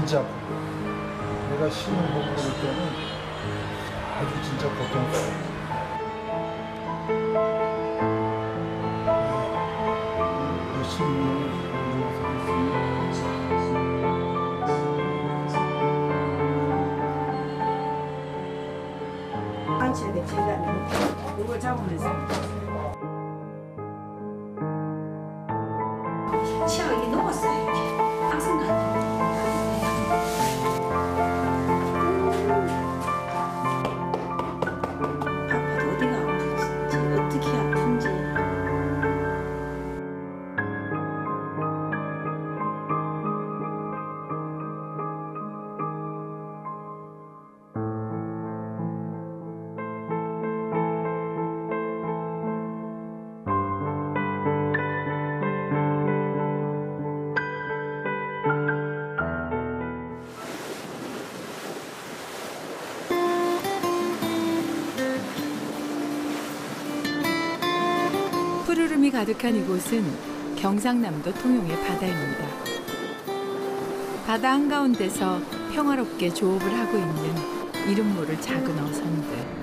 진짜 내가 시험 보고 그럴 때는 아주 진짜 고통스러워. 한치인데 제가 이걸 잡으면서 치아 여기 녹았어요. 이렇게 항상 아파도 어디가 아픈지 어떻게 아픈지. 푸르름이 가득한 이곳은 경상남도 통영의 바다입니다. 바다 한가운데서 평화롭게 조업을 하고 있는 이름 모를 작은 어선들.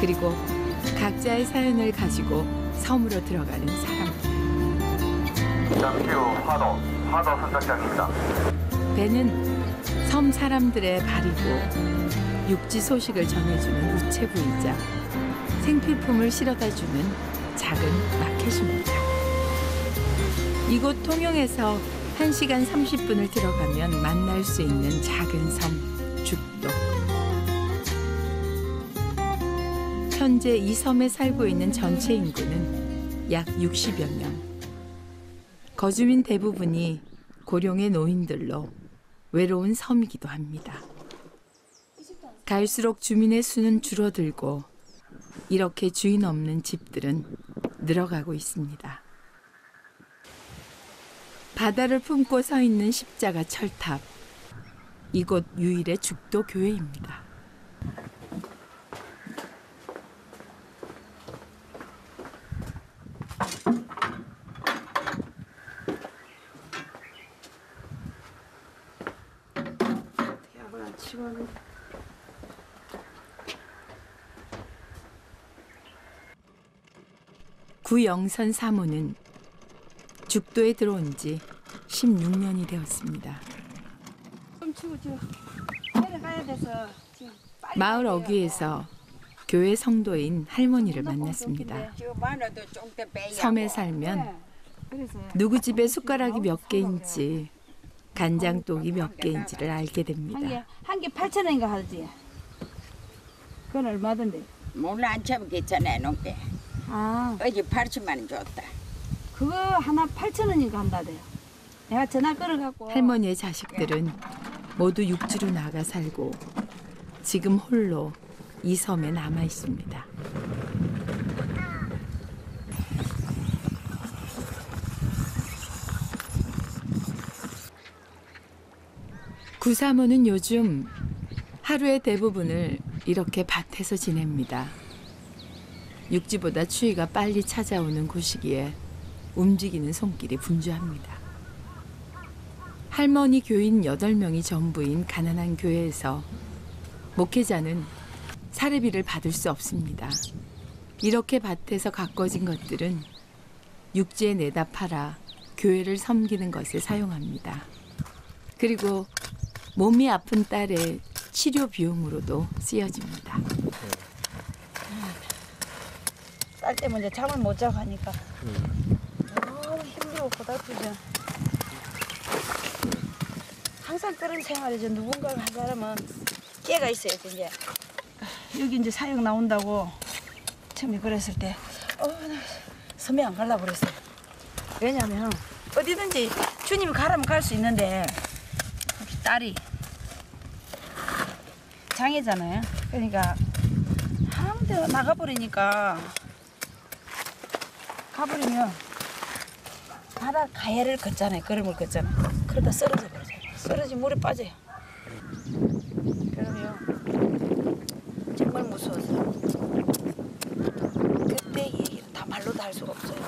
그리고 각자의 사연을 가지고 섬으로 들어가는 사람들. 잠시 후 화도 선착장입니다. 배는 섬 사람들의 발이고 육지 소식을 전해주는 우체부이자 생필품을 실어다주는 작은 마켓입니다. 이곳 통영에서 1시간 30분을 들어가면 만날 수 있는 작은 섬 죽도. 현재 이 섬에 살고 있는 전체 인구는 약 60여 명. 거주민 대부분이 고령의 노인들로 외로운 섬이기도 합니다. 갈수록 주민의 수는 줄어들고 이렇게 주인 없는 집들은 늘어가고 있습니다. 바다를 품고 서 있는 십자가 철탑. 이곳 유일의 죽도 교회입니다. 구영선 사모는 죽도에 들어온 지 16년이 되었습니다. 마을 어귀에서 교회 성도인 할머니를 만났습니다. 섬에 살면 누구 집에 숟가락이 몇 개인지 간장독이 몇 개인지를 알게 됩니다. 한 개 8,000원인가 하지. 그건 얼마던데? 몰라 안 참으면 괜찮아 놓게. 아, 어제 8천만 원 줬다. 그거 하나 8,000원인가 한다대요. 내가 전화 걸어갖고. 할머니의 자식들은 모두 육지로 나가 살고 지금 홀로 이 섬에 남아 있습니다. 구사모는 요즘 하루의 대부분을 이렇게 밭에서 지냅니다. 육지보다 추위가 빨리 찾아오는 곳이기에 움직이는 손길이 분주합니다. 할머니 교인 8명이 전부인 가난한 교회에서 목회자는 사례비를 받을 수 없습니다. 이렇게 밭에서 가꿔진 것들은 육지에 내다 팔아 교회를 섬기는 것에 사용합니다. 그리고 몸이 아픈 딸의 치료 비용으로도 쓰여집니다. 딸 때문에 이제 잠을 못 자고 하니까 너무 힘들고 고달프죠. 항상 그런 생활이죠. 누군가 한 사람은 깨가 있어요. 이제 여기 이제 사역 나온다고 처음에 그랬을 때 나 섬에 안 가려고 그랬어요. 왜냐면 어디든지 주님이 가라면 갈 수 있는데 우리 딸이 장애잖아요. 그러니까 아무 데나 나가버리니까 가버리면 바다 가해를 걷잖아요. 걸음을 걷잖아요. 그러다 쓰러져 버려요. 쓰러지면 물에 빠져요. 그러면 정말 무서웠어요. 그때 얘기는 다 말로도 할 수가 없어요.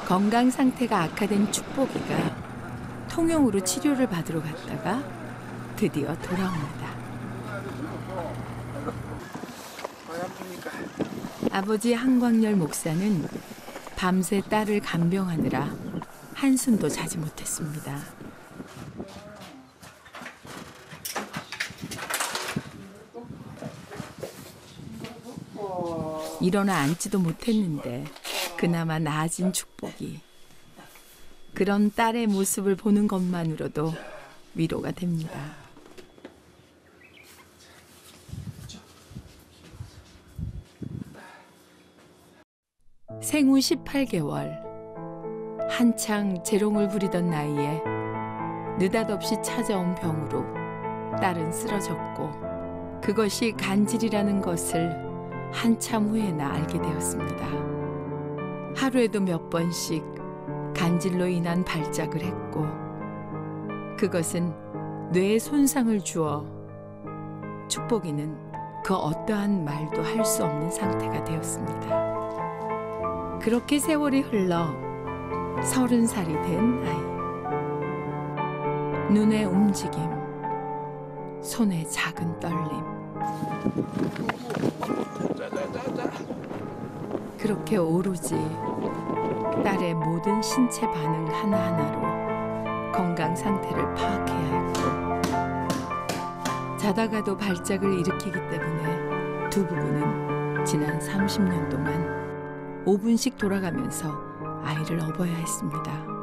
건강 상태가 악화된 축복이가 통영으로 치료를 받으러 갔다가 드디어 돌아옵니다. 아버지 한광열 목사는 밤새 딸을 간병하느라 한숨도 자지 못했습니다. 일어나 앉지도 못했는데 그나마 나아진 축복이. 그런 딸의 모습을 보는 것만으로도 위로가 됩니다. 생후 18개월, 한창 재롱을 부리던 나이에 느닷없이 찾아온 병으로 딸은 쓰러졌고 그것이 간질이라는 것을 한참 후에나 알게 되었습니다. 하루에도 몇 번씩 간질로 인한 발작을 했고 그것은 뇌에 손상을 주어 축복이는 그 어떠한 말도 할 수 없는 상태가 되었습니다. 그렇게 세월이 흘러 30살이 된 아이. 눈의 움직임, 손의 작은 떨림. 그렇게 오로지 딸의 모든 신체 반응 하나하나로 건강 상태를 파악해야 했고 자다가도 발작을 일으키기 때문에 두 부부는 지난 30년 동안 5분씩 돌아가면서 아이를 업어야 했습니다.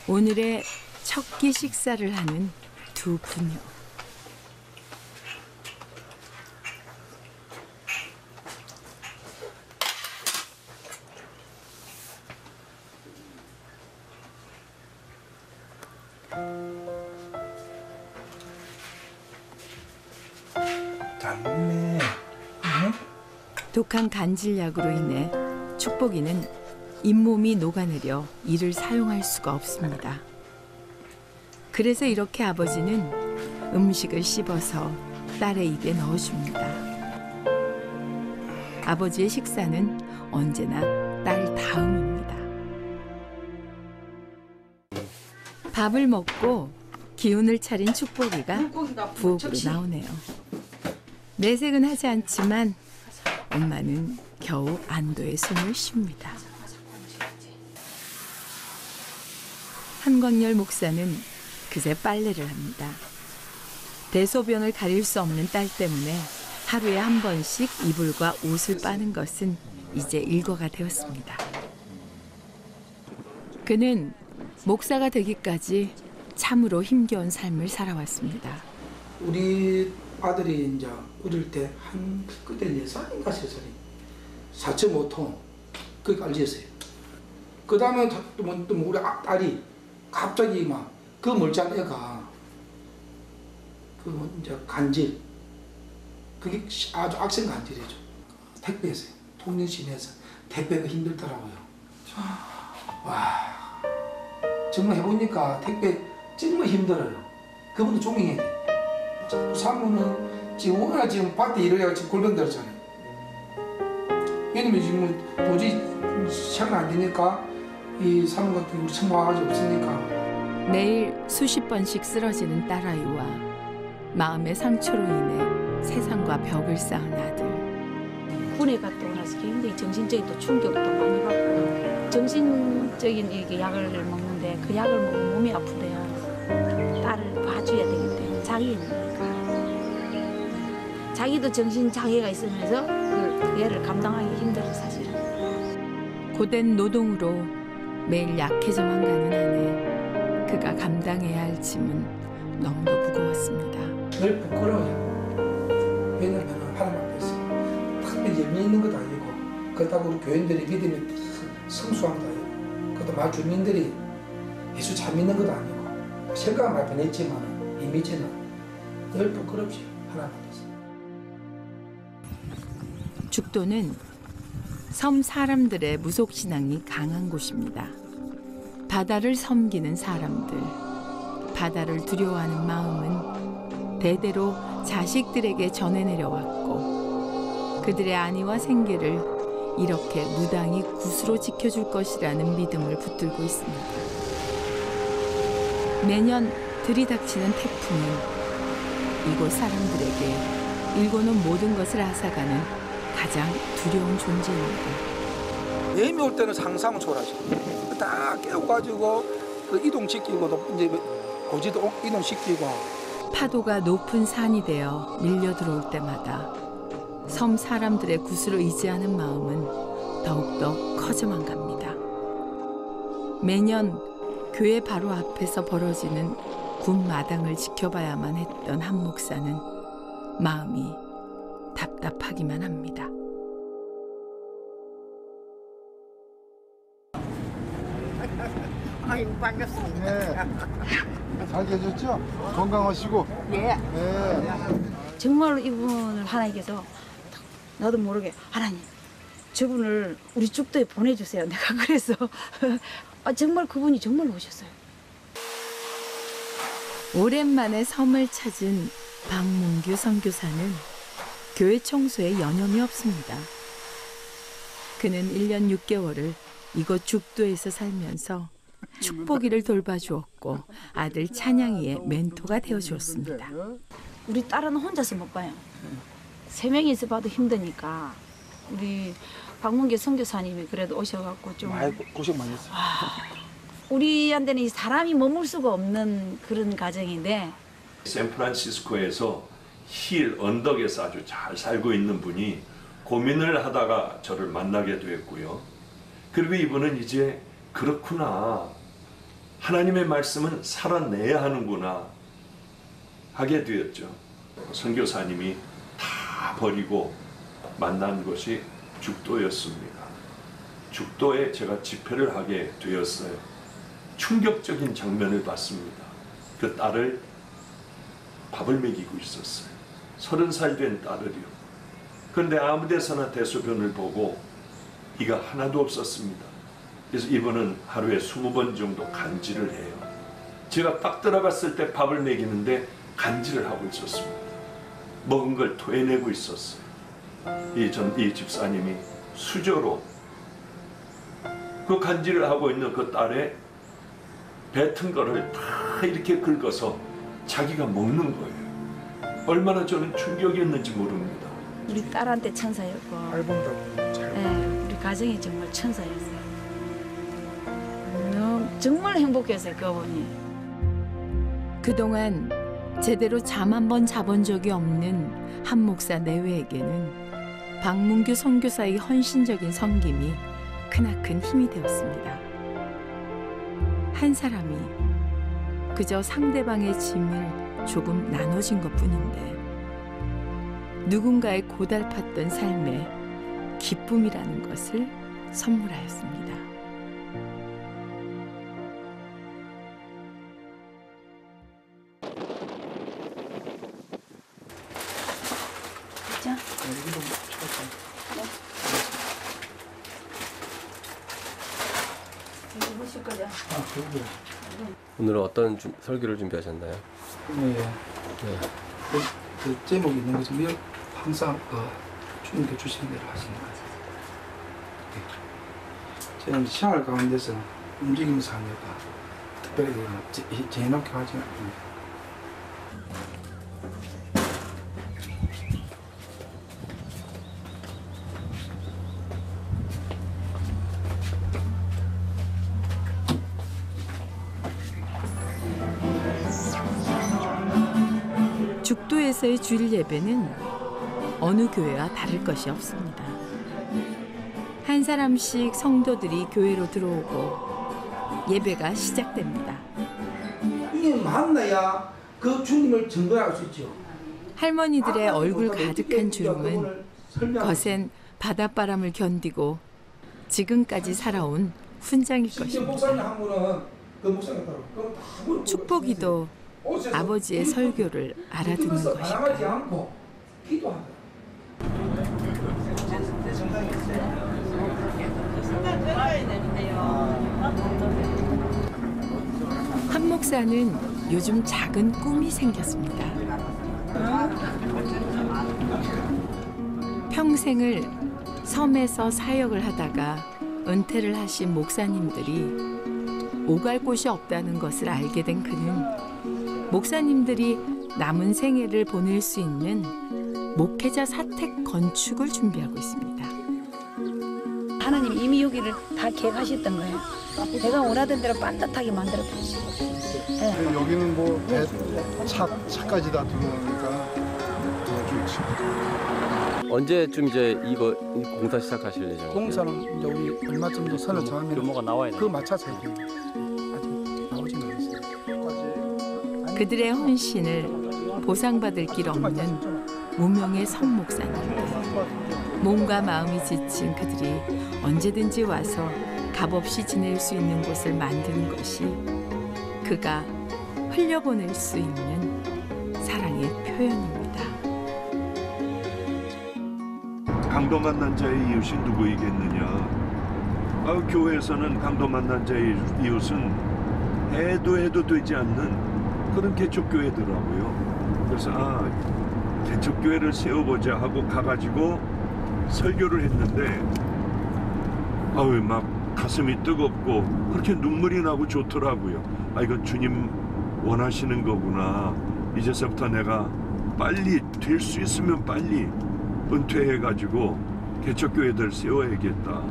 오늘의 첫 끼 식사를 하는 두 부녀. 잘 먹네. 독한 간질약으로 인해 축복이는 잇몸이 녹아내려 이를 사용할 수가 없습니다. 그래서 이렇게 아버지는 음식을 씹어서 딸의 입에 넣어줍니다. 아버지의 식사는 언제나 딸 다음입니다. 밥을 먹고 기운을 차린 축복이가 부엌으로 나오네요. 내색은 하지 않지만 엄마는 겨우 안도의 숨을 쉽니다. 한광열 목사는 그새 빨래를 합니다. 대소변을 가릴 수 없는 딸 때문에 하루에 한 번씩 이불과 옷을 빠는 것은 이제 일과가 되었습니다. 그는 목사가 되기까지 참으로 힘겨운 삶을 살아왔습니다. 우리 아들이 이제 어릴 때 한 그때 4살인가 3살이 4.5톤 그게 알렸어요. 그 다음에 또 우리 딸이 갑자기 막 그 멀쩡한 애가 그 이제 간질 그게 아주 악성 간질이죠. 택배에서요. 통영시내에서 택배가 힘들더라고요. 와 정말 해보니까 택배 정말 힘들어요. 그분도 존경해야 돼. 사모는 지금 워낙 지금 밭에 일을 해서 지금 골병들었잖아요. 왜냐면 지금 도저히 생각 안 되니까 이 사모 같은 우리 청와가 없으니까. 매일 수십 번씩 쓰러지는 딸아이와 마음의 상처로 인해 세상과 벽을 쌓은 아들. 군에 갔다 오나서 굉장히 정신적인 또 충격도 많이 받고 정신적인 이렇게 약을 먹는데 그 약을 먹으면 몸이 아프대요. 딸을 봐줘야 되기 때문에 장애인이니까 자기도 정신 장애가 있으면서 그 애를 감당하기 힘들어 사실은. 고된 노동으로 매일 약해져만 가는 아내. 그가 감당해야 할 짐은 너무도 무거웠습니다. 늘 부끄러워요. 왜냐면 하나님 앞에서 특별히 염려 있는 것도 아니고 그렇다고 우리 교인들이 믿음이 성수한 것도 아니고 그것도 마을 주민들이 예수 잘 믿는 것도 아니고 생각은 많이 변했지만 이미지는 늘 부끄럽지 하나님 앞에서. 죽도는 섬 사람들의 무속신앙이 강한 곳입니다. 바다를 섬기는 사람들, 바다를 두려워하는 마음은 대대로 자식들에게 전해 내려왔고 그들의 안위와 생계를 이렇게 무당이 굿으로 지켜줄 것이라는 믿음을 붙들고 있습니다. 매년 들이닥치는 태풍은 이곳 사람들에게 일궈놓은 모든 것을 앗아가는 가장 두려운 존재입니다. 매미 올 때는 상상을 초월하죠. 다 깨워가지고 그 이동시키고 이제 고지도 이동시키고. 파도가 높은 산이 되어 밀려 들어올 때마다 섬 사람들의 굿을 의지하는 마음은 더욱더 커져만 갑니다. 매년 교회 바로 앞에서 벌어지는 굿 마당을 지켜봐야만 했던 한 목사는 마음이 답답하기만 합니다. 아이고 반갑습니다. 네. 잘 계셨죠? 건강하시고. 네. 네. 정말로 이분을 하나님께서 나도 모르게 하나님 저분을 우리 죽도에 보내주세요. 내가 그래서 정말 그분이 정말 오셨어요. 오랜만에 섬을 찾은 박문규 선교사는 교회 청소에 여념이 없습니다. 그는 1년 6개월을 이곳 죽도에서 살면서 축복이를 돌봐주었고 아들 찬양이의 멘토가 되어주었습니다. 우리 딸은 혼자서 못 봐요. 3명이서 봐도 힘드니까 우리 박문규 선교사님이 그래도 오셔갖고 좀 많이 고생 많이 했어요. 우리한테는 이 사람이 머물 수가 없는 그런 가정인데 샌프란시스코에서 힐 언덕에서 아주 잘 살고 있는 분이 고민을 하다가 저를 만나게 되었고요. 그리고 이분은 이제 그렇구나. 하나님의 말씀은 살아내야 하는구나 하게 되었죠. 선교사님이 다 버리고 만난 곳이 죽도였습니다. 죽도에 제가 집회를 하게 되었어요. 충격적인 장면을 봤습니다. 그 딸을 밥을 먹이고 있었어요. 30살 된 딸을요. 그런데 아무 데서나 대소변을 보고 이가 하나도 없었습니다. 그래서 이분은 하루에 20번 정도 간질을 해요. 제가 딱 들어갔을 때 밥을 먹이는데 간질을 하고 있었습니다. 먹은 걸 토해내고 있었어요. 이 집사님이 수저로 그 간질을 하고 있는 그 딸의 뱉은 거를 다 이렇게 긁어서 자기가 먹는 거예요. 얼마나 저는 충격이었는지 모릅니다. 우리 딸한테 천사였고 앨범도 잘. 네, 우리 가정이 정말 천사였어요. 정말 행복했어요, 그분이. 그동안 제대로 잠 한 번 자본 적이 없는 한 목사 내외에게는 박문규 선교사의 헌신적인 섬김이 크나큰 힘이 되었습니다. 한 사람이 그저 상대방의 짐을 조금 나눠진 것뿐인데 누군가의 고달팠던 삶에 기쁨이라는 것을 선물하였습니다. 자, 여기도 이거 보실 거죠? 아, 그러게. 오늘은 어떤 설교를 준비하셨나요? 네. 그 제목이 있는 거죠. 항상 주님께 주시는 대로 하시는 거예요. 저는 생활 가운데서 움직이면서 하니까 특별히 재놓게 하지는 않습니다. 죽도에서의 주일 예배는 어느 교회와 다를 것이 없습니다. 한 사람씩 성도들이 교회로 들어오고 예배가 시작됩니다. 이게 만나야 그 주님을 증거할 수 있죠. 할머니들의 얼굴 가득한 주름은 거센 바닷바람을 견디고 지금까지 살아온 훈장일 것입니다. 목사님 한 분은 그 목사님 따로 축복이도 아버지의 설교를 알아듣는 바라지 것일까요? 않고 기도한다. 한 목사는 요즘 작은 꿈이 생겼습니다. 평생을 섬에서 사역을 하다가 은퇴를 하신 목사님들이 오갈 곳이 없다는 것을 알게 된 그는 목사님들이 남은 생애를 보낼 수 있는 목회자 사택 건축을 준비하고 있습니다. 하나님 이미 여기를 다 계획하셨던 거예요. 내가 원하던 대로 반듯하게 만들어 주시고. 네. 여기는 뭐 차까지 다 들어오니까 더 좋지. 언제쯤 이제 이거 공사 시작하실 예정이에요? 공사는 이제 우리 얼마쯤 더 선을 정하면 규모가 나와야 돼. 그 맞춰서 해야 돼요. 아직 나오진 않았어요. 그들의 헌신을 보상받을 길 없는 무명의 섬 목사님들. 몸과 마음이 지친 그들이 언제든지 와서 값없이 지낼 수 있는 곳을 만드는 것이 그가 흘려보낼 수 있는 사랑의 표현입니다. 강도 만난 자의 이웃이 누구이겠느냐? 교회에서는 강도 만난 자의 이웃은 해도 되지 않는 그런 개척교회더라고요. 그래서 개척교회를 세워보자 하고 가가지고 설교를 했는데 막 가슴이 뜨겁고 그렇게 눈물이 나고 좋더라고요. 이건 주님 원하시는 거구나. 이제서부터 내가 빨리 될 수 있으면 빨리 은퇴해가지고 개척교회들 세워야겠다.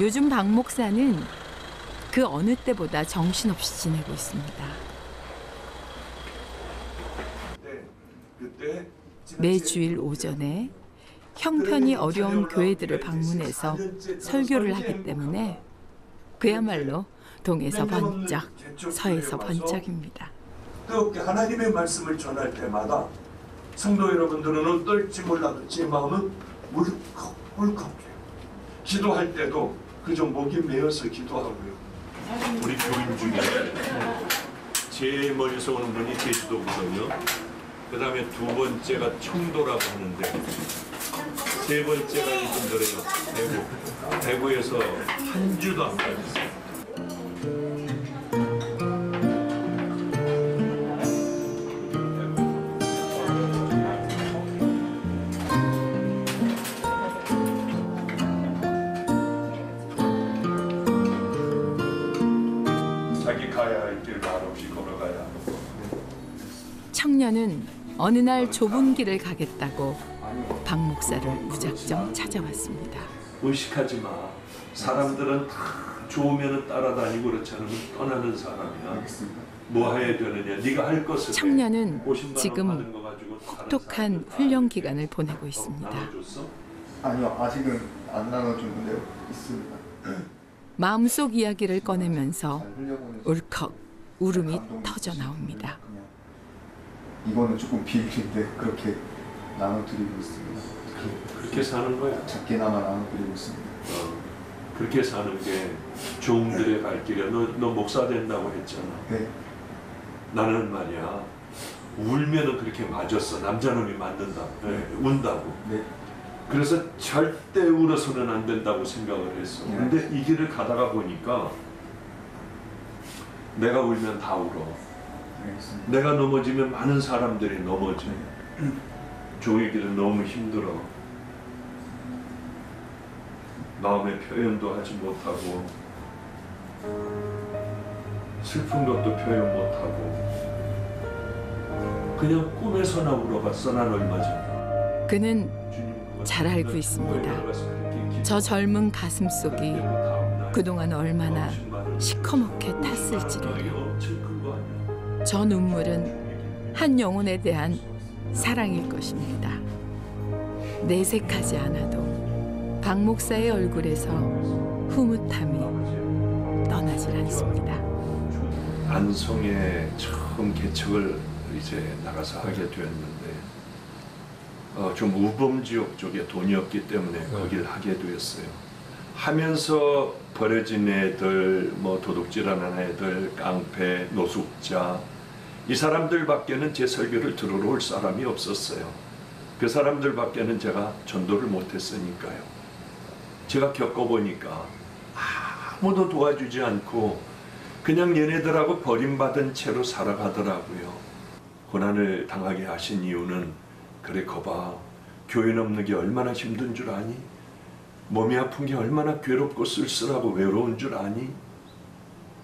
요즘 박 목사는 그 어느 때보다 정신없이 지내고 있습니다. 매주일 오전에 형편이 어려운 교회들을 방문해서 설교를 하기 때문에 그야말로 동에서 번쩍, 서에서 번쩍입니다. 뜨겁게 하나님의 말씀을 전할 때마다 성도 여러분들은 어떨지 몰라도 제 마음은 울컥해요. 기도할 때도 그저 목이 메어서 기도하고요. 우리 교인 중에 제일 멀리서 오는 분이 제주도거든요. 그 다음에 두 번째가 청도라고 하는데 세 번째가 이분들은 대구에서 한 주도 안 빠졌어요. 자기 가야 할 길 말없이 걸어가야 하고. 청년은 어느 날 좁은 길을 가겠다고 박 목사를 무작정 찾아왔습니다. 의식하지 마. 사람들은 다 좋으면 따라다니고 그렇지 않으면 떠나는 사람이야. 뭐 해야 되느냐. 네가 할 것을 청년은 50만 원 지금 받은 거 가지고 다른 혹독한 훈련 기간을 보내고 있습니다. 나눠줬어? 아니요, 아직은 안 나눠주는데요. 있습니다. 마음속 이야기를 꺼내면서 잘 흘려보내서 울컥 울음이 감동이 터져 있으시면 나옵니다. 그냥 이거는 조금 비밀인데 그렇게 나눠드리고 있습니다. 그렇게 사는 거야. 작게나마 나눠드리고 있습니다. 그렇게 사는 게 종들의 갈 길이야. 너 목사 된다고 했잖아. 네, 나는 말이야. 울면은 그렇게 맞았어. 남자놈이 맞는다고. 운다고. 네, 그래서 절대 울어서는 안 된다고 생각을 했어. 근데 이 길을 가다가 보니까 내가 울면 다 울어. 알겠습니다. 내가 넘어지면 많은 사람들이 넘어져. 종의 길은 너무 힘들어. 마음의 표현도 하지 못하고 슬픈 것도 표현 못하고 그냥 꿈에서나 울어봤어. 난 얼마 전에. 그는 잘 알고 있습니다. 저 젊은 가슴 속이 그동안 얼마나 시커멓게 탔을지를요. 저 눈물은 한 영혼에 대한 사랑일 것입니다. 내색하지 않아도 박 목사의 얼굴에서 흐뭇함이 떠나질 않습니다. 안성에 처음 개척을 이제 나가서 하게 되었는데 좀 우범 지역 쪽에 돈이 없기 때문에 거기를 하게 되었어요. 하면서 버려진 애들, 뭐 도둑질하는 애들, 깡패, 노숙자 이 사람들밖에는 제 설교를 들으러 올 사람이 없었어요. 그 사람들밖에는 제가 전도를 못했으니까요. 제가 겪어보니까 아무도 도와주지 않고 그냥 얘네들하고 버림받은 채로 살아가더라고요. 고난을 당하게 하신 이유는 그래 거봐, 교회 없는 게 얼마나 힘든 줄 아니? 몸이 아픈 게 얼마나 괴롭고 쓸쓸하고 외로운 줄 아니?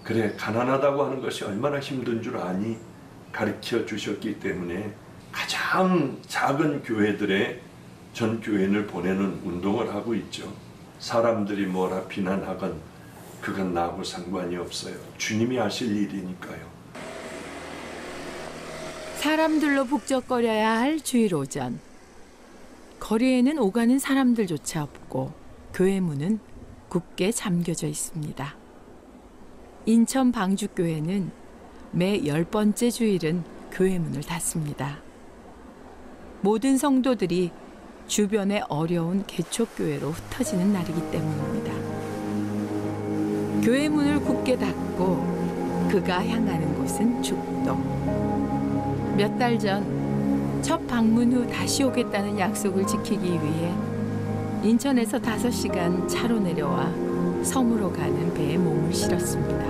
그래 가난하다고 하는 것이 얼마나 힘든 줄 아니? 가르쳐 주셨기 때문에 가장 작은 교회들의 전 교인을 보내는 운동을 하고 있죠. 사람들이 뭐라 비난하건 그건 나하고 상관이 없어요. 주님이 하실 일이니까요. 사람들로 북적거려야 할 주일 오전. 거리에는 오가는 사람들조차 없고 교회 문은 굳게 잠겨져 있습니다. 인천 방주교회는 매 10번째 주일은 교회 문을 닫습니다. 모든 성도들이 주변의 어려운 개척교회로 흩어지는 날이기 때문입니다. 교회 문을 굳게 닫고 그가 향하는 곳은 죽도. 몇 달 전 첫 방문 후 다시 오겠다는 약속을 지키기 위해 인천에서 5시간 차로 내려와 섬으로 가는 배에 몸을 실었습니다.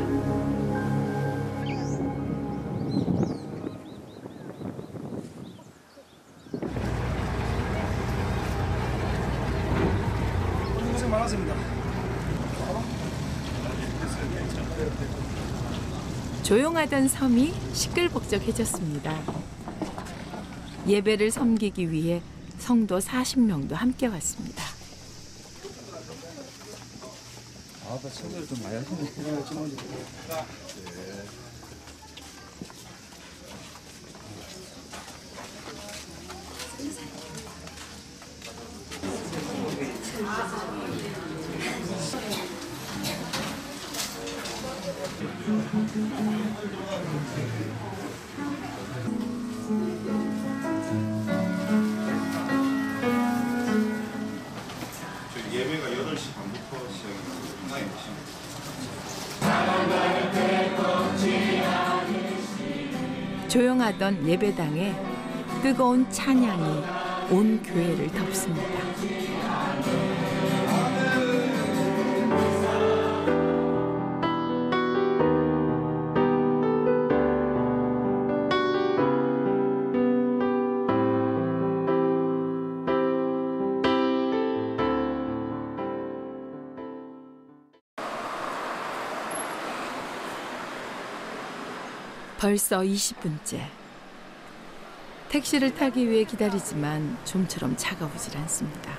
고생 많았습니다. 조용하던 섬이 시끌벅적해졌습니다. 예배를 섬기기 위해 성도 40명도 함께 왔습니다. 나 책을 좀 많이 하시네. 예배가 8시 반부터 시작이 상당히 조용하던 예배당에 뜨거운 찬양이 온 교회를 덮습니다. 벌써 20분째. 택시를 타기 위해 기다리지만 좀처럼 차가우질 않습니다.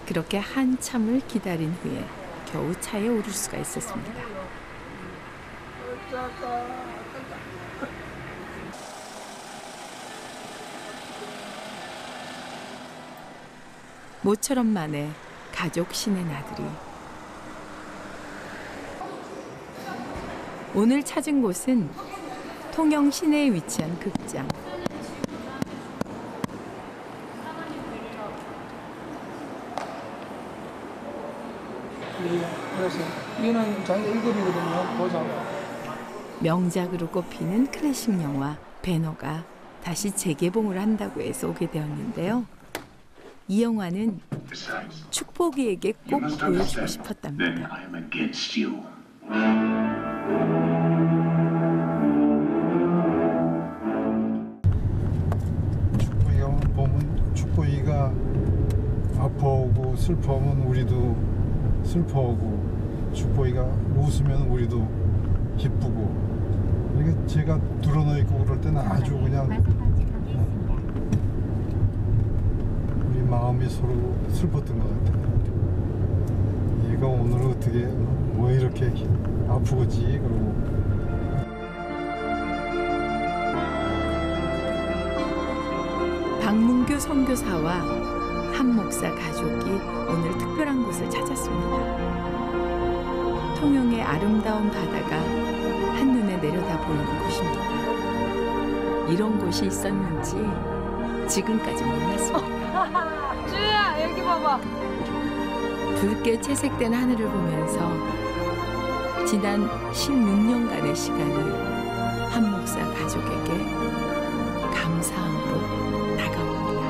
그렇게 한참을 기다린 후에 겨우 차에 오를 수가 있었습니다. 모처럼 만에 가족 신의 나들이. 오늘 찾은 곳은 통영 시내에 위치한 극장. 그래서 이거는 자기 1급이거든요. 보자고. 명작으로 꼽히는 클래식 영화 배너가 다시 재개봉을 한다고 해서 오게 되었는데요. 이 영화는 축복이에게 꼭 보여주고 싶었답니다. 축복이가 보면 축복이가 아파하고 슬퍼하면 우리도 슬퍼하고 축복이가 웃으면 우리도 기쁘고 이게 제가 드러누워 있고 그럴 때는 아주 그냥 우리 마음이 서로 슬펐던 것 같아요. 얘가 오늘 어떻게 뭐 이렇게 아프겠지 그러고. 박문규 선교사와 한 목사 가족이 오늘 특별한 곳을 찾았습니다. 통영의 아름다운 바다가 한눈에 내려다 보이는 곳입니다. 이런 곳이 있었는지 지금까지 몰랐습니다. 주야 여기 봐봐. 붉게 채색된 하늘을 보면서 지난 16년간의 시간이 한 목사 가족에게 감사함으로 다가옵니다.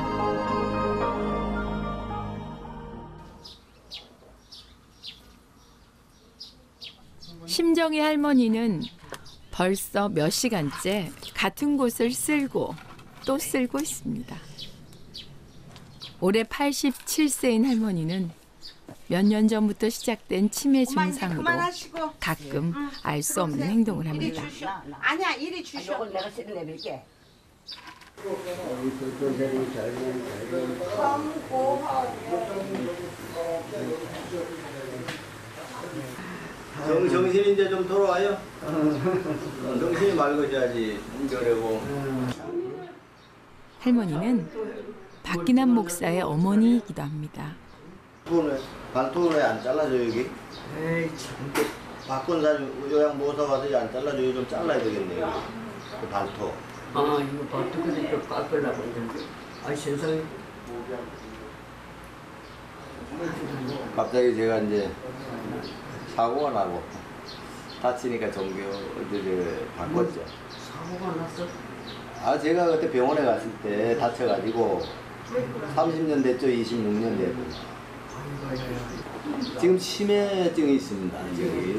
수정이 할머니는 벌써 몇 시간째 같은 곳을 쓸고 또 쓸고 있습니다. 올해 87세인 할머니는 몇 년 전부터 시작된 치매 증상으로 가끔 알 수 없는 행동을 합니다. 아니야, 이리 주셔. 이걸 내가 내밀게. 정신이 이제 좀 돌아와요. 정신이 맑아져야지 운전하고. 할머니는 박기남 목사의 어머니이기도 합니다. 발톱을 왜 안 잘라줘 여기? 에이 참. 박건 사람 요양 모사 가서 안 잘라줘. 좀 잘라야 되겠네 여기. 그 발톱. 아 이거 발톱 그러니까 깎으려고 했는데. 아 세상에. 갑자기 제가 이제 사고가 나고 다치니까 종교를 바꿨죠. 사고가 났어? 아 제가 그때 병원에 갔을 때 다쳐가지고 30년 됐죠. 26년 됐고. 지금 치매증이 있습니다. 여기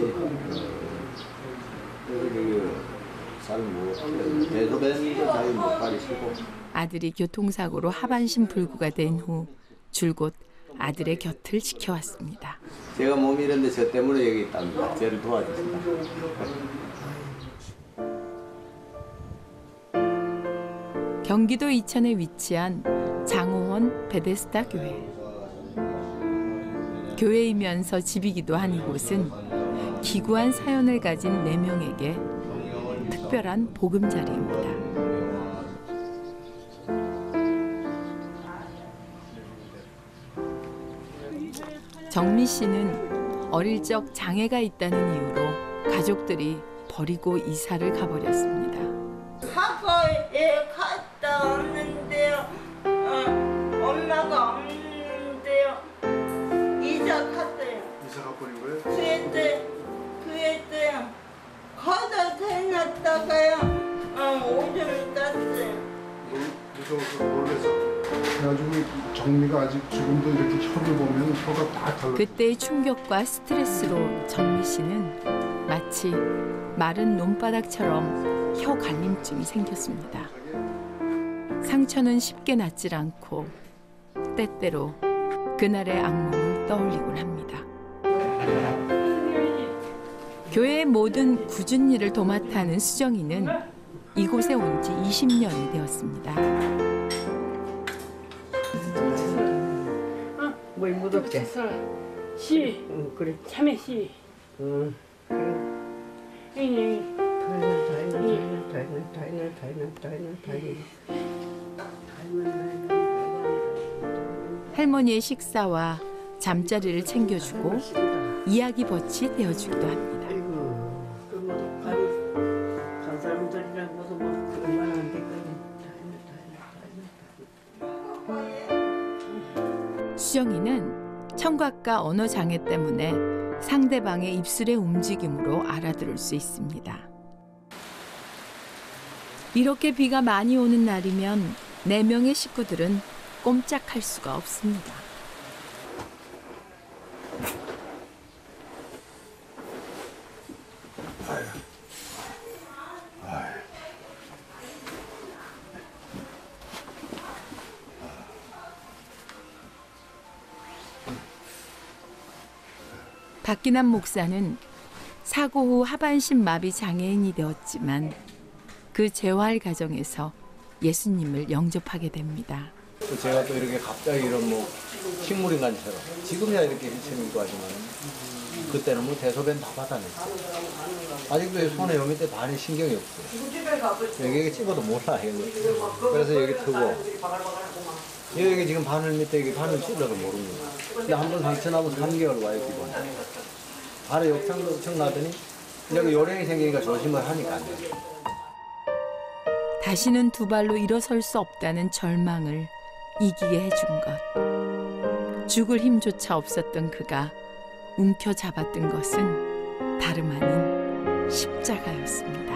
대소변도 잘 못 가리시고. 아들이 교통사고로 하반신 불구가 된 후 줄곧 아들의 곁을 지켜왔습니다. 제가 몸이 이런데 저 때문에 여기 있답니다. 저를 도와주신다. 경기도 이천에 위치한 장호원 베데스다 교회. 교회이면서 집이기도 한 이곳은 기구한 사연을 가진 4명에게 특별한 보금자리입니다. 정미 씨는 어릴 적 장애가 있다는 이유로 가족들이 버리고 이사를 가버렸습니다. 학교에 갔다 왔는데요. 엄마가 없는데요. 이사 갔어요. 이사 가버린 거예요? 그에 때 가다 대놨다가요. 오줌 쌌어요. 무서워서 놀래서. 그래가지고 정미가 아직 지금도 이렇게 혀를 보면 혀가 다 달라. 그때의 충격과 스트레스로 정미 씨는 마치 마른 논바닥처럼 혀 갈림증이 생겼습니다. 상처는 쉽게 낫질 않고 때때로 그날의 악몽을 떠올리곤 합니다. 교회의 모든 굳은 일을 도맡아 하는 수정이는 이곳에 온 지 20년이 되었습니다. 뭐 무덥게. 씨. 그래. 참외 씨. 할머니의 식사와 잠자리를 챙겨주고 이야기 볕이 되어주기도 합니다. 간 사람들이랑 무슨 얼마나 안 됐거니. 수정이는 청각과 언어 장애 때문에 상대방의 입술의 움직임으로 알아들을 수 있습니다. 이렇게 비가 많이 오는 날이면 4명의 식구들은 꼼짝할 수가 없습니다. 박기남 목사는 사고 후 하반신 마비 장애인이 되었지만 그 재활 과정에서 예수님을 영접하게 됩니다. 제가 또 이렇게 갑자기 이런 뭐 식물인간처럼 지금이야 이렇게 힐체민도 하지만 그때는 뭐 대소변 다 받아냈어요. 아직도 손에 여기 밑에 발에 신경이 없어요. 여기 찝어도 몰라 이거. 그래서 여기 트고 여기 지금 바늘 밑에 여기 바늘 찔러도 모릅니다. 근데 한 번 상처 나면 3개월 와요 기본. 발에 욕창 나더니 여기 요령이 생기니까 조심을 하니까 안 돼요. 다시는 두 발로 일어설 수 없다는 절망을 이기게 해준 것. 죽을 힘조차 없었던 그가 움켜잡았던 것은 다름 아닌 십자가였습니다.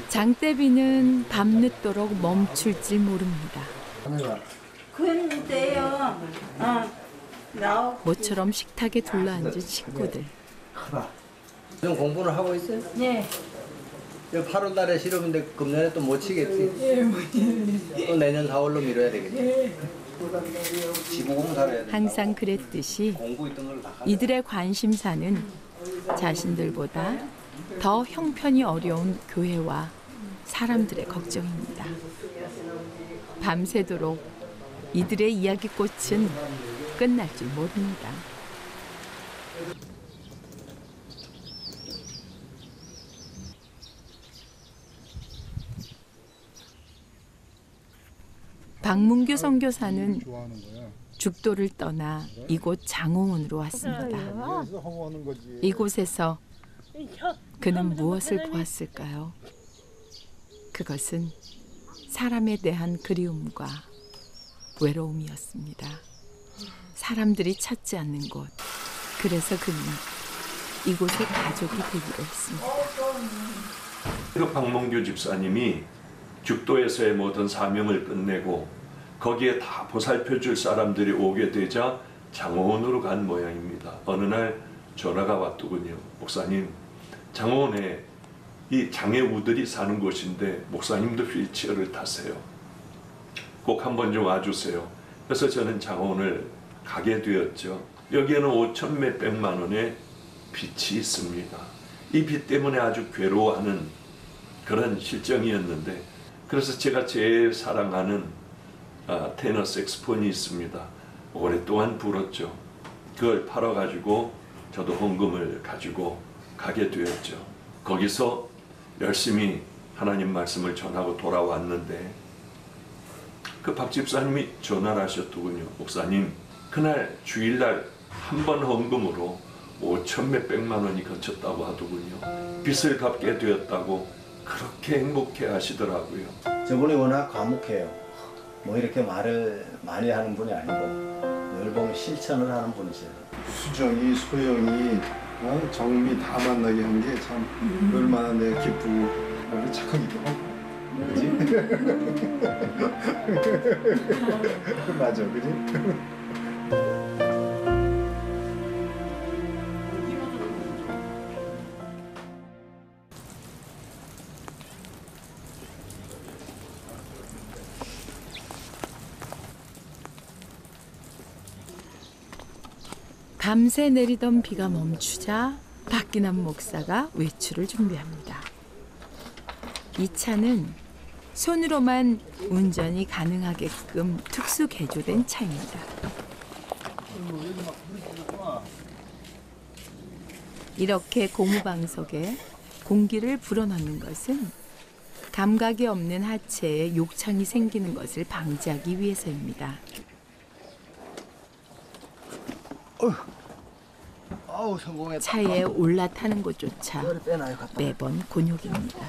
장대비는 밤늦도록 멈출 줄 모릅니다. 근데요, 모처럼 식탁에 둘러앉은 식구들. 좀 공부는 하고 있어요? 네. 8월 달에 실험인데 금년에 또 못 치겠지? 또 내년 4월로 미뤄야 되겠지? 지구공사를 해야 돼. 항상 그랬듯이 이들의 관심사는 자신들보다 더 형편이 어려운 교회와 사람들의 걱정입니다. 밤새도록 이들의 이야기꽃은 끝날 줄 모릅니다. 박문규 선교사는 죽도를 떠나 이곳 장호원으로 왔습니다. 이곳에서 그는 무엇을 보았을까요? 그것은 사람에 대한 그리움과 외로움이었습니다. 사람들이 찾지 않는 곳. 그래서 그는 이곳의 가족이 되기로 했습니다. 그 박문규 집사님이 죽도에서의 모든 사명을 끝내고 거기에 다 보살펴줄 사람들이 오게 되자 장호원으로 간 모양입니다. 어느 날 전화가 왔더군요. 목사님, 장호원에 이 장애우들이 사는 곳인데 목사님도 휠체어를 타세요. 꼭 한번 좀 와주세요. 그래서 저는 장호원을 가게 되었죠. 여기에는 5천 몇백만 원의 빚이 있습니다. 이 빚 때문에 아주 괴로워하는 그런 실정이었는데, 그래서 제가 제일 사랑하는 테너 색스폰이 있습니다. 오랫동안 불었죠. 그걸 팔아가지고 저도 헌금을 가지고 가게 되었죠. 거기서 열심히 하나님 말씀을 전하고 돌아왔는데 그 박 집사님이 전화를 하셨더군요. 목사님, 그날 주일날 한 번 헌금으로 5천 몇백만 원이 거쳤다고 하더군요. 빚을 갚게 되었다고 그렇게 행복해 하시더라고요. 저분이 워낙 과묵해요. 뭐 이렇게 말을 많이 하는 분이 아니고 늘 보면 실천을 하는 분이세요. 수정이, 소영이, 정미 다 만나게 한 게 참 얼마나 내가 기쁘고 착하기도 하고. 그지? 맞아, 그지? 밤새 내리던 비가 멈추자 박기남 목사가 외출을 준비합니다. 이 차는 손으로만 운전이 가능하게끔 특수 개조된 차입니다. 이렇게 고무방석에 공기를 불어넣는 것은 감각이 없는 하체에 욕창이 생기는 것을 방지하기 위해서입니다. 차에 올라타는 것조차 매번 곤욕입니다.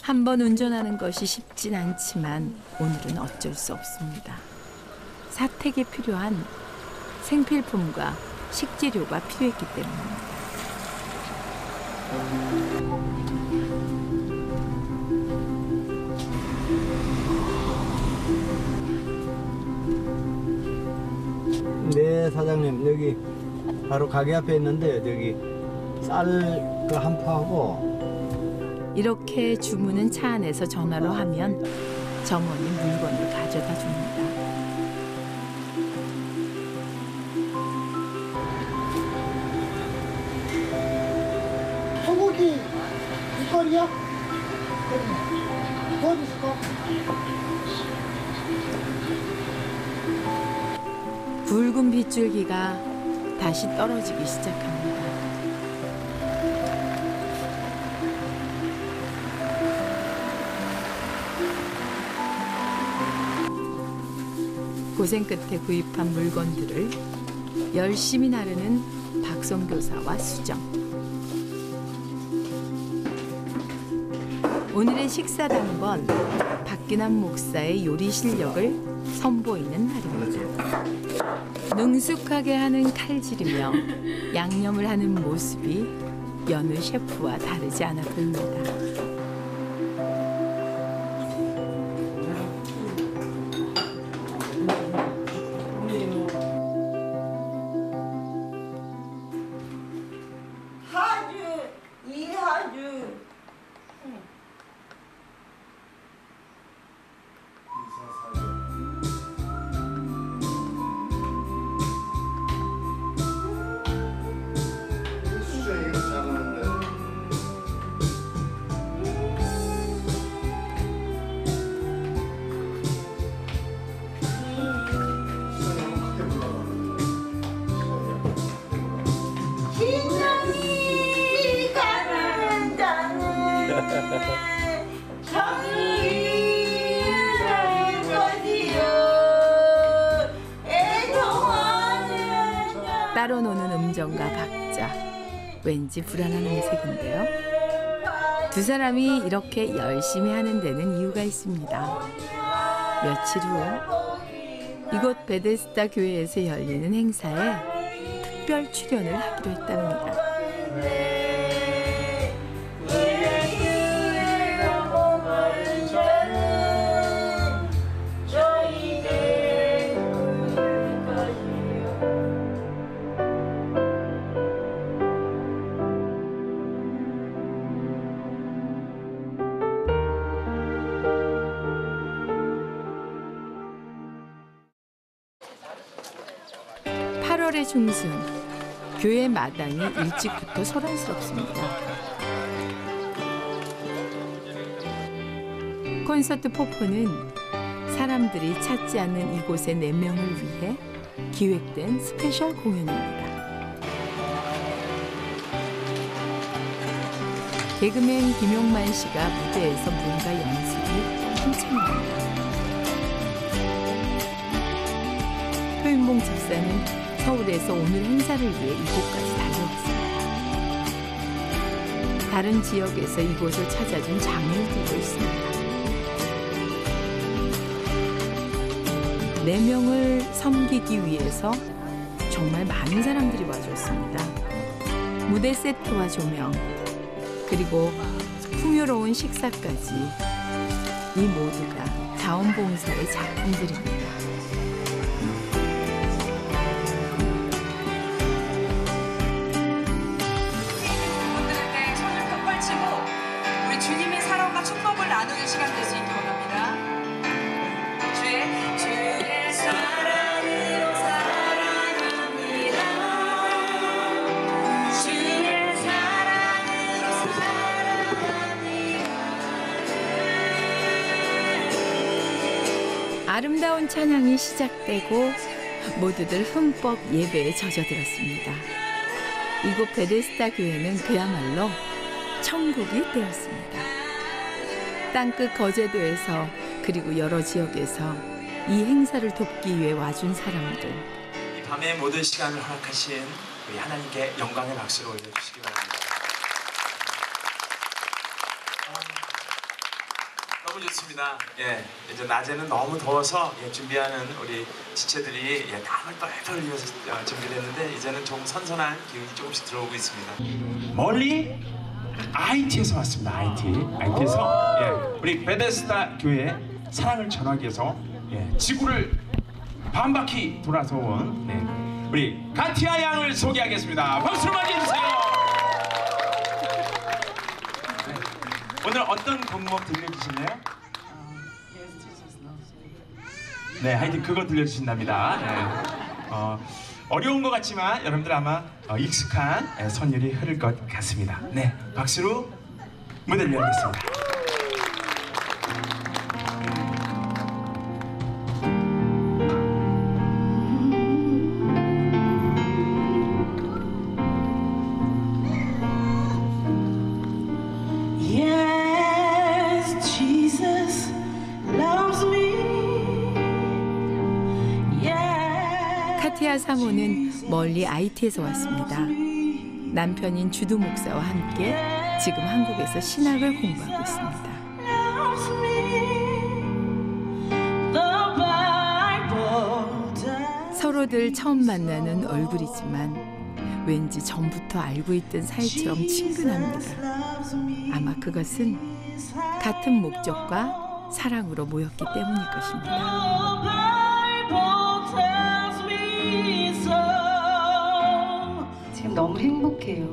한 번 운전하는 것이 쉽진 않지만 오늘은 어쩔 수 없습니다. 사택에 필요한 생필품과 식재료가 필요했기 때문입니다. 네, 사장님, 여기 바로 가게 앞에 있는데 저기 쌀 그 한 포하고. 이렇게 주문은 차 안에서 전화로 하면 정원이 물건을 가져다 줍니다. 소고기 국거리야? 어디 있을까? 붉은 빗줄기가 다시 떨어지기 시작합니다. 고생 끝에 구입한 물건들을 열심히 나르는 박선교사와 수정. 오늘의 식사 당번 박기남 목사의 요리 실력을 선보이는 날입니다. 능숙하게 하는 칼질이며 양념을 하는 모습이 여느 셰프와 다르지 않아 보입니다. 따로 노는 음정과 박자, 왠지 불안한 음색인데요. 두 사람이 이렇게 열심히 하는 데는 이유가 있습니다. 며칠 후 이곳 베데스다 교회에서 열리는 행사에 특별 출연을 하기로 했답니다. 중순, 교회 마당이 일찍부터 소란스럽습니다. 콘서트 포포는 사람들이 찾지 않는 이곳의 4명을 위해 기획된 스페셜 공연입니다. 개그맨 김용만 씨가 무대에서 뭔가 연습이 한창입니다. 표인봉 집사는 서울에서 오늘 행사를 위해 이곳까지 달려왔습니다. 다른 지역에서 이곳을 찾아준 장을 두고 있습니다. 4명을 섬기기 위해서 정말 많은 사람들이 와줬습니다. 무대 세트와 조명, 그리고 풍요로운 식사까지 이 모두가 자원봉사의 작품들입니다. 주님의 사랑과 축복을 나누는 시간 될 수 있기를 원합니다. 주의 사랑으로 사랑합니다. 주의 사랑으로 사랑합니다. 아름다운 찬양이 시작되고 모두들 흠뻑 예배에 젖어들었습니다. 이곳 베데스다 교회는 그야말로 천국이 되었습니다. 땅끝 거제도에서 그리고 여러 지역에서 이 행사를 돕기 위해 와준 사람들. 이 밤의 모든 시간을 허락하신 우리 하나님께 영광의 박수를 올려주시기 바랍니다. 너무 좋습니다. 예, 이제 낮에는 너무 더워서 준비하는 우리 지체들이 땀을 뻘뻘 흘리면서 준비를 했는데 이제는 좀 선선한 기운이 조금씩 들어오고 있습니다. 멀리 IT에서 왔습니다. IT에서 우리 베데스다 교회 사랑을 전하기 위해서 지구를 반바퀴 돌아서 온 우리 가티아 양을 소개하겠습니다. 박수로 맞이해주세요. 오늘 어떤 곡목 들려주실래요? 네, 하여튼 그거 들려주신답니다. 어려운 것 같지만 여러분들 아마 익숙한 선율이 흐를 것 같습니다. 네, 박수로 무대를 열겠습니다. Yes, Jesus loves me. 카티아 사모는 멀리 IT에서 왔습니다. 남편인 주두 목사와 함께 지금 한국에서 신학을 공부하고 있습니다. 서로들 처음 만나는 얼굴이지만 왠지 전부터 알고 있던 사이처럼 친근합니다. 아마 그것은 같은 목적과 사랑으로 모였기 때문일 것입니다. 지금 너무 행복해요.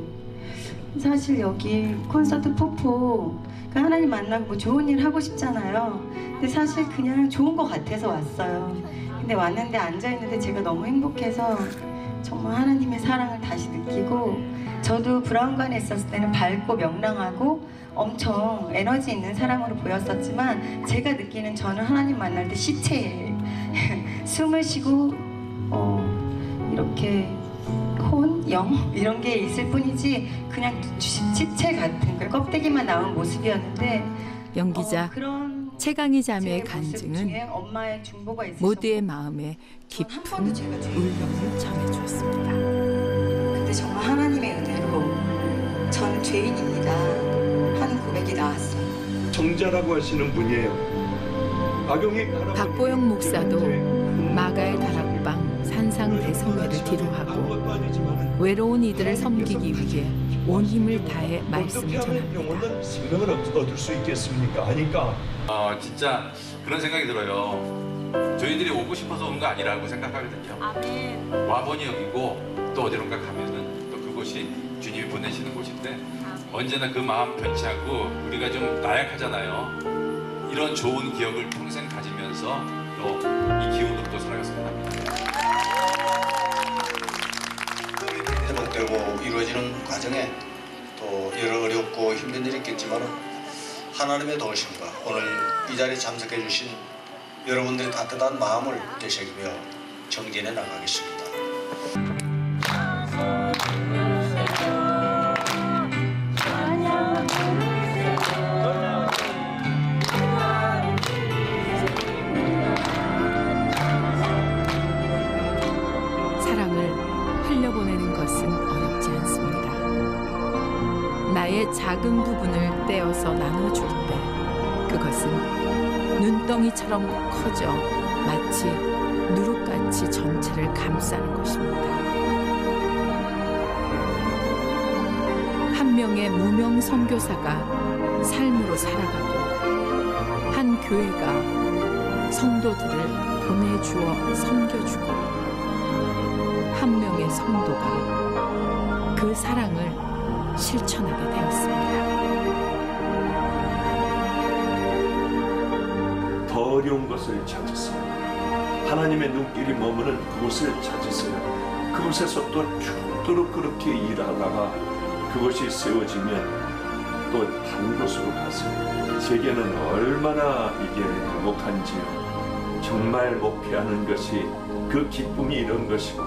사실 여기 콘서트 포포 하나님 만나고 뭐 좋은 일 하고 싶잖아요. 근데 사실 그냥 좋은 것 같아서 왔어요. 근데 왔는데 앉아있는데 제가 너무 행복해서 정말 하나님의 사랑을 다시 느끼고, 저도 브라운관에 있었을 때는 밝고 명랑하고 엄청 에너지 있는 사람으로 보였었지만 제가 느끼는 저는 하나님 만날 때 시체예요. 숨을 쉬고 이렇게 혼 영 이런 게 있을 뿐이지 그냥 집체 같은 그 껍데기만 나온 모습이었는데 연기자 최강희 자매의 간증은 엄마의 중보가 있으셨고 모두의 마음에 깊은 울림을 전해주었습니다. 근데 정말 하나님의 은혜로 저는 죄인입니다 하는 고백이 나왔어요. 정자라고 하시는 분이에요. 박보영 목사도 마가의 다락방 산상 대성회를 뒤로하고 외로운 이들을 섬기기 위해 온 힘을 다해 말씀을 전합니다. 생명을 얻을 수 있겠습니까? 하니까 진짜 그런 생각이 들어요. 저희들이 오고 싶어서 온 거 아니라고 생각하거든요. 와보니 여기고 또 어디론가 가면은 또 그곳이 주님이 보내시는 곳인데 언제나 그 마음 변치 않고 우리가 좀 나약하잖아요. 이런 좋은 기억을 평생 가지면서 또 이 기운으로 또 살아갔으면 합니다. 회복되고 이루어지는 과정에 또 여러 어렵고 힘든 일이 있겠지만 하나님의 도우심과 오늘 이 자리에 참석해 주신 여러분들의 따뜻한 마음을 되새기며 정진해 나가겠습니다. 흘려보내는 것은 어렵지 않습니다. 나의 작은 부분을 떼어서 나눠줄 때 그것은 눈덩이처럼 커져 마치 누룩같이 전체를 감싸는 것입니다. 한 명의 무명 선교사가 삶으로 살아가고 한 교회가 성도들을 보내주어 섬겨주고 한 명의 성도가 그 사랑을 실천하게 되었습니다. 더 어려운 것을 찾으세요. 하나님의 눈길이 머무는 그곳을 찾으세요. 그곳에서 또 죽도록 그렇게 일하다가 그것이 세워지면 또 다른 곳으로 가세요. 제게는 얼마나 이게 행복한지요. 정말 목회하는 것이 그 기쁨이 이런 것이고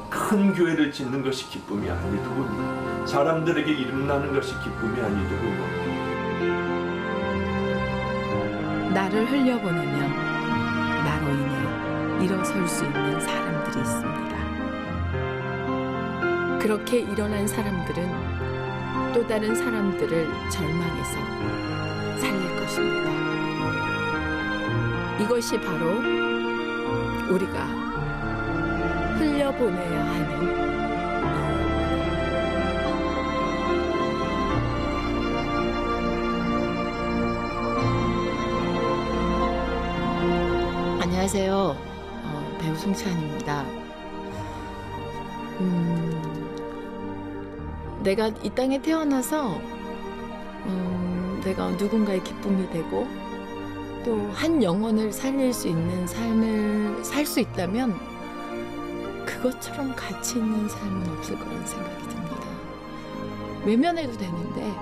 큰 교회를 짓는 것이 기쁨이 아니더군요. 사람들에게 이름나는 것이 기쁨이 아니더군요. 나를 흘려보내며 나로 인해 일어설 수 있는 사람들이 있습니다. 그렇게 일어난 사람들은 또 다른 사람들을 절망에서 살릴 것입니다. 이것이 바로 우리가 흘려보내야 하는 안녕하세요. 배우 송채한입니다. 내가 이 땅에 태어나서 내가 누군가의 기쁨이 되고 또 한 영혼을 살릴 수 있는 삶을 살 수 있다면 그것처럼 가치 있는 삶은 없을 거라는 생각이 듭니다. 외면해도 되는데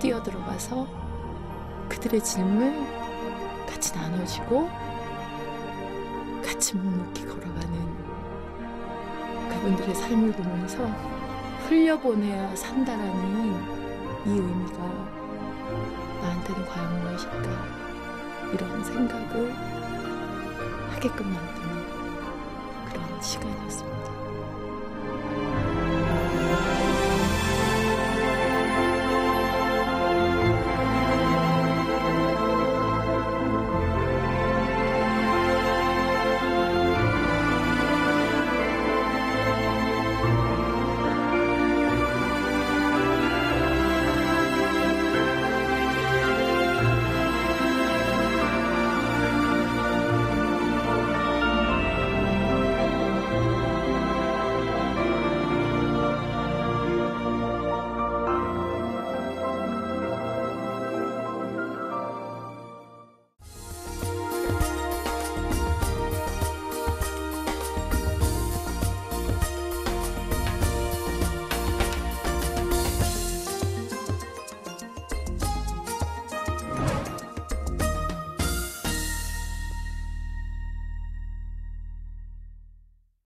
뛰어들어가서 그들의 짐을 같이 나눠주고 같이 묵묵히 걸어가는 그분들의 삶을 보면서 흘려보내야 산다라는 이 의미가 나한테는 과연 무엇일까 이런 생각을 하게끔 만드는 그런 시간이었습니다.